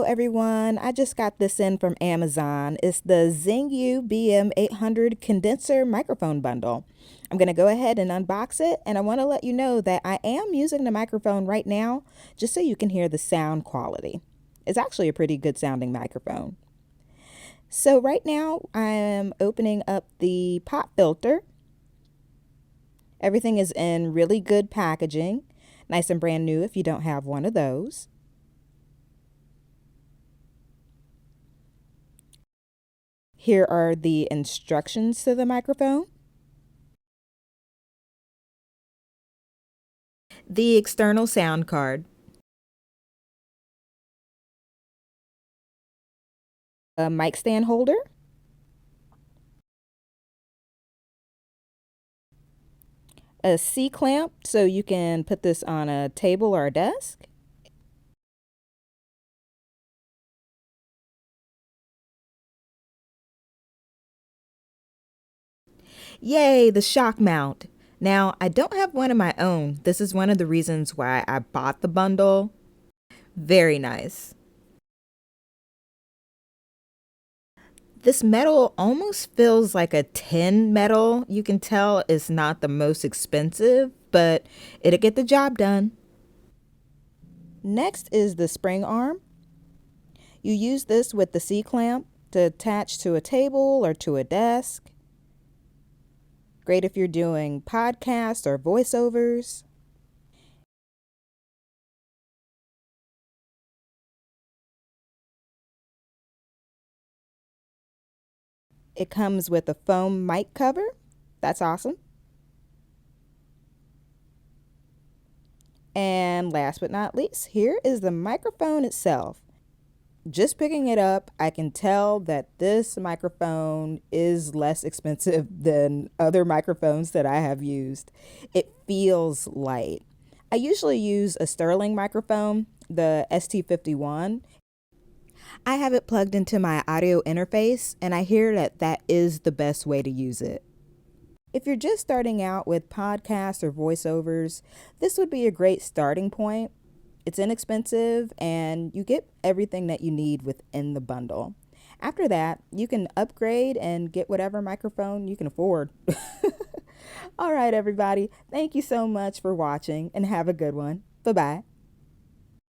everyone. I just got this in from Amazon. It's the ZINGYOU BM-800 condenser microphone bundle. I'm going to go ahead and unbox it, and I want to let you know that I am using the microphone right now just so you can hear the sound quality. It's actually a pretty good sounding microphone. So right now I'm opening up the pop filter. Everything is in really good packaging, nice and brand new if you don't have one of those. Here are the instructions to the microphone. The external sound card. A mic stand holder. A C-clamp so you can put this on a table or a desk. Yay, the shock mount. Now, I don't have one of my own. This is one of the reasons why I bought the bundle. Very nice. This metal almost feels like a tin metal. You can tell it's not the most expensive, but it'll get the job done. Next is the spring arm. You use this with the C-clamp to attach to a table or to a desk. Great if you're doing podcasts or voiceovers. It comes with a foam mic cover. That's awesome. And last but not least, here is the microphone itself. Just picking it up, I can tell that this microphone is less expensive than other microphones that I have used. It feels light. I usually use a Sterling microphone, the ST51. I have it plugged into my audio interface, and I hear that that is the best way to use it. If you're just starting out with podcasts or voiceovers, this would be a great starting point. It's inexpensive and you get everything that you need within the bundle. After that, you can upgrade and get whatever microphone you can afford. All right, everybody. Thank you so much for watching and have a good one. Bye-bye.